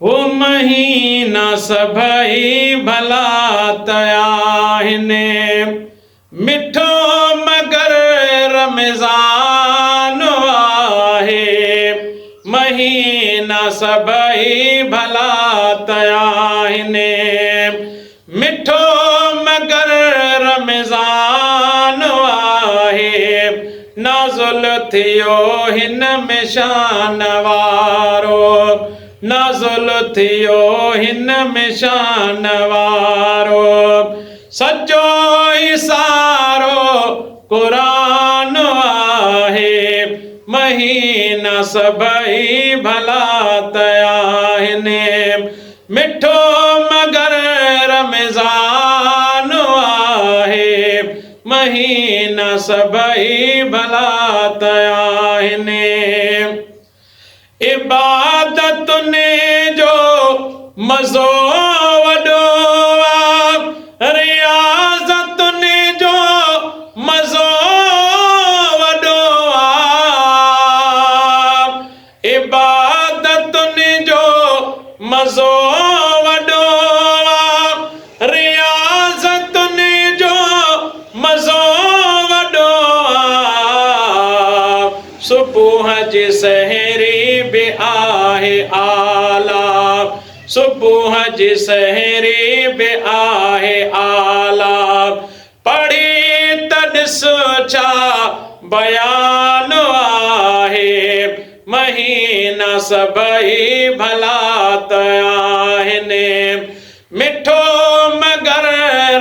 वो महीना सभई भला तयाहिने मिठो मगर रमज़ान आहे। महीना सभई भला तयाहिने मिठो मगर रमज़ान आहे। नाज़ुल थियो हिन में शान वारो, नाज़ुल थियो हिन में शान वारो। सचो इशारो कुरान आहे। महीना सभई भला तयाहिने मिठो मगर रमज़ान आहे। महीना सभई भला तयाहिने इबादतुने जो मज़ो वॾो आहे। रियाज़तुने जो मज़ो वॾो आहे। इबादतुने जो मज़ो वॾो आहे। रियाज़तुने जो मज़ो वॾो आहे। सुबुह जी सहरी भी आहे आला, सुबुह जी सहरी भी आहे आला। पढ़ी तॾिस छा बयान आहे। महीना सभई भला तयाहिने मिठो मगर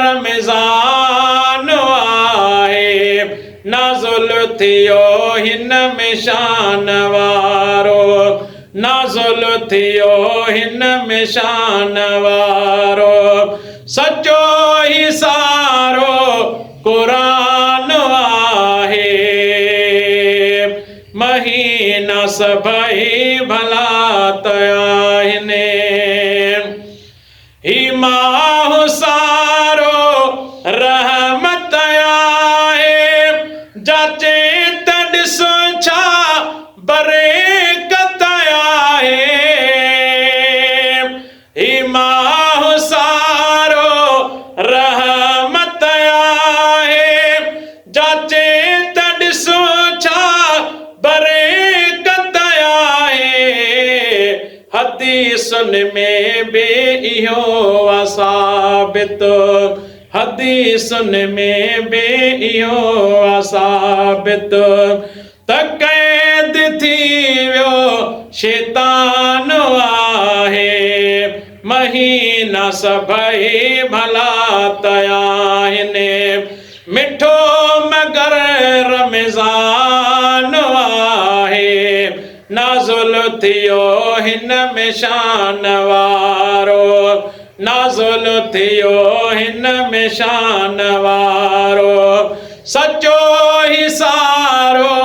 रमज़ान आहे। नाज़ुल थियो हिन में शान वारो, नाज़ुल थियो हिन में शान वारो। सचो इशारो कुरान आहे। महीना सभई भला तयाहिने ही माह सारो रहमत आहे। जाचे तॾिस छा बरकत आहे। ही माह सारो रहमत आहे। जाचे तॾिस छा बरकत आहे। हदीसुन में बि इहो साबित, हदीसुन में बि इहो साबित त कैद थी वियो शैतान आहे। महीना सभई भला तयाहिने मिठो मगर रमज़ान आहे। नाज़ुल थियो हिन में शान वारो, नाज़ुल थियो हिन में शान वारो। सचो इशारो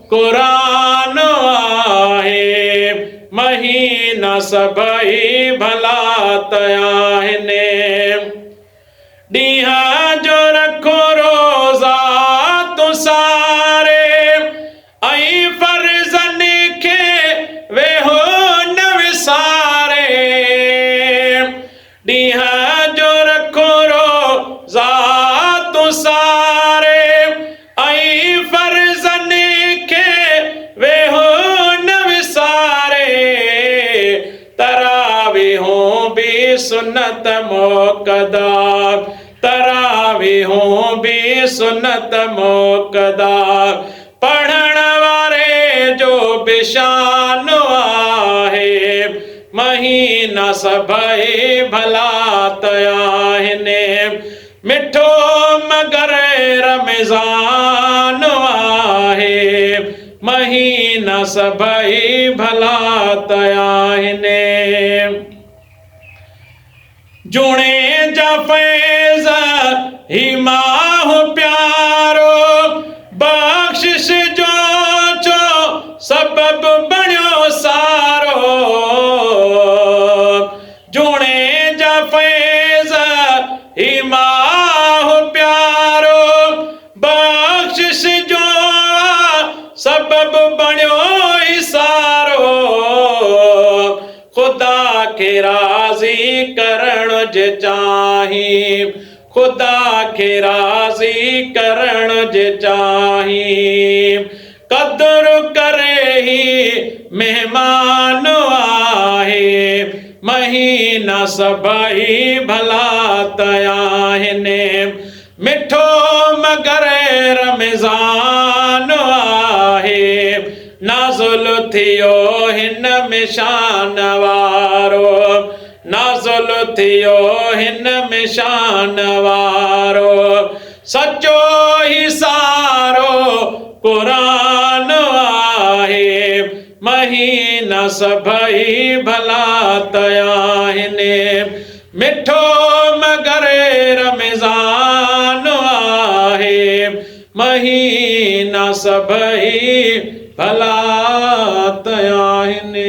कुरान आहे। महीना सभई भला तयाहिने ॾींहं जो रखो रोज़ा तूं सारे ऐं फ़र्ज़न खे वेहो न विसारे। ॾींहं जो रखो रोज़ा तूं सारे ऐं फ़र्ज़न खे वेहो न विसारे। तरावीहों भी सुन्नत मोक़दा, तरावीहों भी सुन्नत मोक़दा। पढ़ण वारे जो भी शान आहे। महीना सभई भला तयाहिने मिठो मगर रमज़ान आहे। महीना सभई भला तयाहिने जुणे जा फैज़ ही माह प्यारो। बख्शिश जो चो सबब बणियो सारो। जुणे जा फैज़ ही माह प्यारो। बख्शिश जो सबब बणियो सारो। खुदा खे राज़ी करण जे चाही, खुदा खे राज़ी करण जे चाही। कदुर करे ही मेहमान आहे, महीना सभई भला तयाहिने। मिठो मगर रमज़ान आहे, नाज़ुल थियो हिन में शान वारो, नाज़ुल थियो हिन में शान वारो। सचो ही सारो कुरान आहे, महीना सभई भला तयाहिने। मिठो मगर रमज़ान आहे, महीना सभई भला तयाहिने।